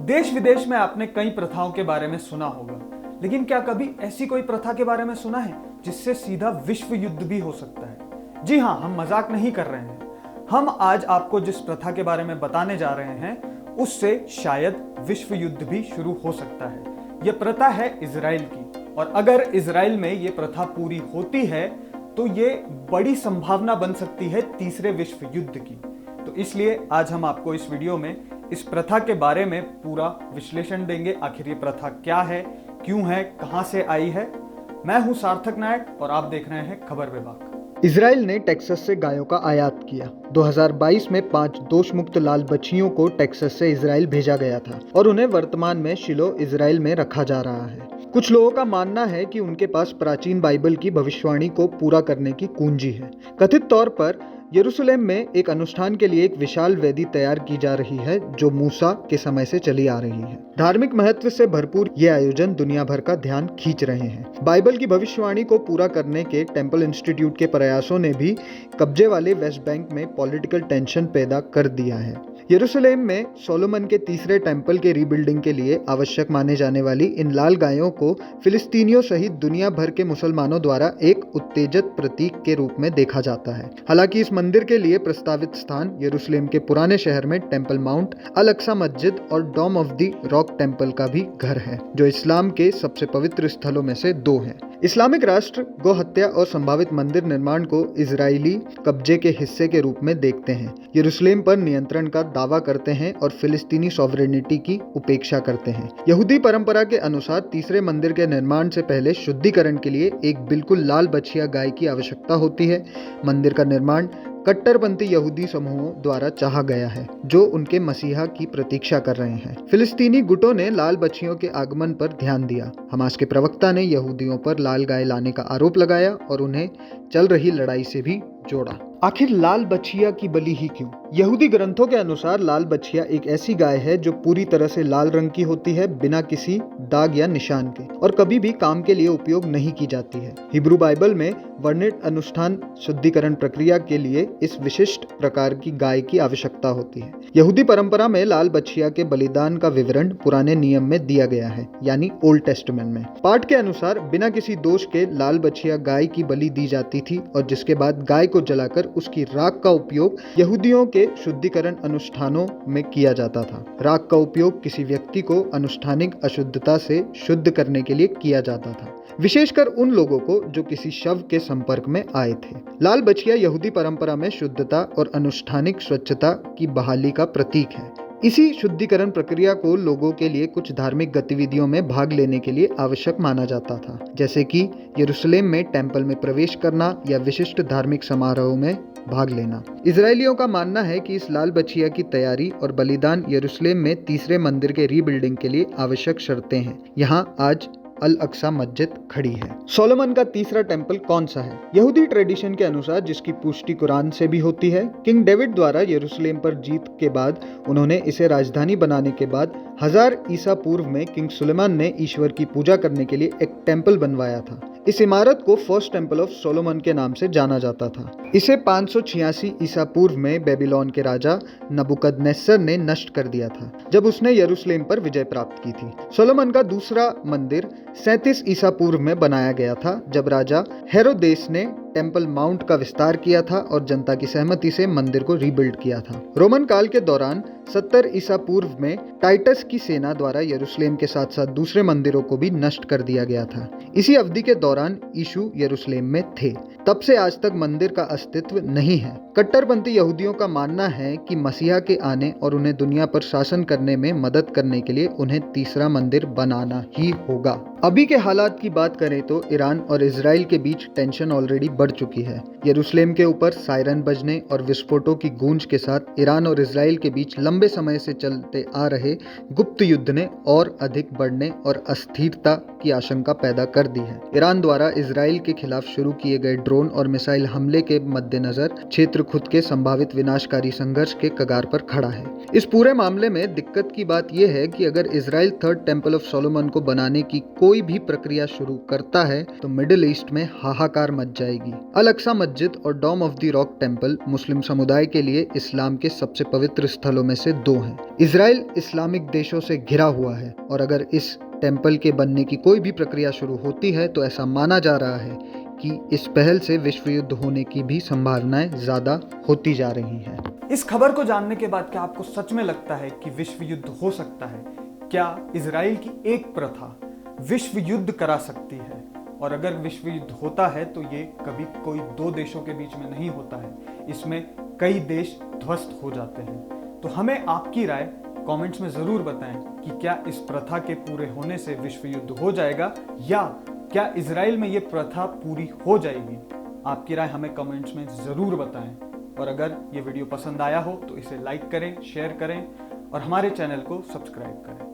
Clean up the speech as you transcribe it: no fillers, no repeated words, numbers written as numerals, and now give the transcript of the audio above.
देश विदेश में आपने कई प्रथाओं के बारे में सुना होगा, लेकिन क्या कभी ऐसी कोई प्रथा के बारे में सुना है जिससे सीधा विश्व युद्ध भी हो सकता है? जी हाँ, हम मजाक नहीं कर रहे हैं। हम आज आपको जिस प्रथा के बारे में बताने जा रहे हैं उससे शायद विश्व युद्ध भी शुरू हो सकता है। यह प्रथा है इजराइल की, और अगर इजराइल में यह प्रथा पूरी होती है तो ये बड़ी संभावना बन सकती है तीसरे विश्व युद्ध की। तो इसलिए आज हम आपको इस वीडियो में इस प्रथा के बारे में पूरा विश्लेषण देंगे। आखिर ये प्रथा क्या है, क्यों है, कहां से आई है। मैं हूं सार्थक नायक और आप देख रहे हैं खबर विभाग। इजराइल ने टेक्सास से गायों का आयात किया। 2022 में 5 दोषमुक्त लाल बछियों को टेक्सास से इजराइल भेजा गया था और उन्हें वर्तमान में शिलो इजराइल में रखा जा रहा है। कुछ लोगों का मानना है कि उनके पास प्राचीन बाइबल की भविष्यवाणी को पूरा करने की कुंजी है। कथित तौर पर यरूशलेम में एक अनुष्ठान के लिए एक विशाल वेदी तैयार की जा रही है जो मूसा के समय से चली आ रही है। धार्मिक महत्व से भरपूर ये आयोजन दुनिया भर का ध्यान खींच रहे हैं। बाइबल की भविष्यवाणी को पूरा करने के टेम्पल इंस्टीट्यूट के प्रयासों ने भी कब्जे वाले वेस्ट बैंक में पॉलिटिकल टेंशन पैदा कर दिया है। यरूशलेम में सोलोमन के तीसरे टेम्पल के रीबिल्डिंग के लिए आवश्यक माने जाने वाली इन लाल गायों को फिलिस्तीनियों सहित दुनिया भर के मुसलमानों द्वारा एक उत्तेजित प्रतीक के रूप में देखा जाता है। हालांकि इस मंदिर के लिए प्रस्तावित स्थान यरूशलेम के पुराने शहर में टेम्पल माउंट, अल अक्सा मस्जिद और डोम ऑफ द रॉक टेम्पल का भी घर है, जो इस्लाम के सबसे पवित्र स्थलों में से 2 हैं। इस्लामिक राष्ट्र गौ हत्या और संभावित मंदिर निर्माण को इजरायली कब्जे के हिस्से के रूप में देखते हैं, यरूशलेम पर नियंत्रण का दावा करते हैं और फिलिस्तीनी सॉवरेनिटी की उपेक्षा करते हैं। यहूदी परंपरा के अनुसार तीसरे मंदिर के निर्माण से पहले शुद्धिकरण के लिए एक बिल्कुल लाल बछिया गाय की आवश्यकता होती है। मंदिर का निर्माण कट्टरपंथी यहूदी समूहों द्वारा चाहा गया है जो उनके मसीहा की प्रतीक्षा कर रहे हैं। फिलिस्तीनी गुटों ने लाल बछियों के आगमन पर ध्यान दिया। हमास के प्रवक्ता ने यहूदियों पर लाल गाय लाने का आरोप लगाया और उन्हें चल रही लड़ाई से भी जोड़ा। आखिर लाल बछिया की बलि ही क्यों? यहूदी ग्रंथों के अनुसार लाल बछिया एक ऐसी गाय है जो पूरी तरह से लाल रंग की होती है, बिना किसी दाग या निशान के, और कभी भी काम के लिए उपयोग नहीं की जाती है। हिब्रू बाइबल में वर्णित अनुष्ठान शुद्धिकरण प्रक्रिया के लिए इस विशिष्ट प्रकार की गाय की आवश्यकता होती है। यहूदी परंपरा में लाल बछिया के बलिदान का विवरण पुराने नियम में दिया गया है, यानी ओल्ड टेस्टामेंट में। पाठ के अनुसार बिना किसी दोष के लाल बछिया गाय की बलि दी जाती थी और जिसके बाद गाय को जलाकर उसकी राख का उपयोग यहूदियों के शुद्धिकरण अनुष्ठानों में किया जाता था। राख का उपयोग किसी व्यक्ति को अनुष्ठानिक अशुद्धता से शुद्ध करने के लिए किया जाता था, विशेषकर उन लोगों को जो किसी शव के संपर्क में आए थे। लाल बछिया यहूदी परंपरा में शुद्धता और अनुष्ठानिक स्वच्छता की बहाली का प्रतीक है। इसी शुद्धिकरण प्रक्रिया को लोगों के लिए कुछ धार्मिक गतिविधियों में भाग लेने के लिए आवश्यक माना जाता था, जैसे कि यरूशलेम में टेम्पल में प्रवेश करना या विशिष्ट धार्मिक समारोह में भाग लेना। इजरायलियों का मानना है कि इस लाल बछिया की तैयारी और बलिदान यरूशलेम में तीसरे मंदिर के रीबिल्डिंग के लिए आवश्यक शर्तें हैं। यहाँ आज अल अक्सा मस्जिद खड़ी है। सोलोमन का तीसरा टेम्पल कौन सा है? यहूदी ट्रेडिशन के अनुसार, जिसकी पुष्टि कुरान से भी होती है, किंग डेविड द्वारा यरूशलेम पर जीत के बाद उन्होंने इसे राजधानी बनाने के बाद 1000 ईसा पूर्व में किंग सुलेमान ने ईश्वर की पूजा करने के लिए एक टेम्पल बनवाया था। इस इमारत को फर्स्ट टेम्पल ऑफ सोलोमन के नाम से जाना जाता था। इसे 586 ईसा पूर्व में बेबीलोन के राजा नबुकदनेस्सर ने नष्ट कर दिया था जब उसने यरूशलेम पर विजय प्राप्त की थी। सोलोमन का दूसरा मंदिर 37 ईसा पूर्व में बनाया गया था जब राजा हेरोदेस ने टेम्पल माउंट का विस्तार किया था और जनता की सहमति से मंदिर को रीबिल्ड किया था। रोमन काल के दौरान 70 ईसा पूर्व में टाइटस की सेना द्वारा यरूशलेम के साथ साथ दूसरे मंदिरों को भी नष्ट कर दिया गया था। इसी अवधि के दौरान यीशु यरूशलेम में थे। तब से आज तक मंदिर का अस्तित्व नहीं है। कट्टरपंथी यहूदियों का मानना है कि मसीहा के आने और उन्हें दुनिया पर शासन करने में मदद करने के लिए उन्हें तीसरा मंदिर बनाना ही होगा। अभी के हालात की बात करें तो ईरान और इजराइल के बीच टेंशन ऑलरेडी बढ़ चुकी है। यरूशलेम के ऊपर सायरन बजने और विस्फोटों की गूंज के साथ ईरान और इजराइल के बीच लंबे समय से चलते आ रहे गुप्त युद्ध ने और अधिक बढ़ने और अस्थिरता की आशंका पैदा कर दी है। ईरान द्वारा इजराइल के खिलाफ शुरू किए गए ड्रोन और मिसाइल हमले के मद्देनजर क्षेत्र खुद के संभावित विनाशकारी संघर्ष के कगार पर खड़ा है। इस पूरे मामले में दिक्कत की बात यह है कि अगर Israel third temple of Solomon को बनाने की कोई भी प्रक्रिया शुरू करता है तो मिडिल ईस्ट में हाहाकार मच जाएगी। थी। अल अक्सा मस्जिद और डोम ऑफ द रॉक टेम्पल मुस्लिम समुदाय के लिए इस्लाम के सबसे पवित्र स्थलों में से 2 हैं। इजराइल इस्लामिक देशों से घिरा हुआ है और अगर इस टेम्पल के बनने की कोई भी प्रक्रिया शुरू होती है तो ऐसा माना जा रहा है कि इस पहल से विश्व युद्ध होने की भी संभावनाएं ज्यादा होती जा रही हैं। इस खबर को जानने के बाद क्या आपको सच में लगता है कि विश्व युद्ध हो सकता है? क्या इजराइल की एक प्रथा विश्व युद्ध करा सकती है? और अगर विश्व युद्ध होता है तो ये कभी कोई 2 देशों के बीच में नहीं होता है, इसमें कई देश ध्वस्त हो जाते हैं। तो हमें आपकी राय कमेंट्स में जरूर बताएं कि क्या इस प्रथा के पूरे होने से विश्व युद्ध हो जाएगा या क्या इजराइल में ये प्रथा पूरी हो जाएगी। आपकी राय हमें कमेंट्स में जरूर बताएं और अगर ये वीडियो पसंद आया हो तो इसे लाइक करें, शेयर करें और हमारे चैनल को सब्सक्राइब करें।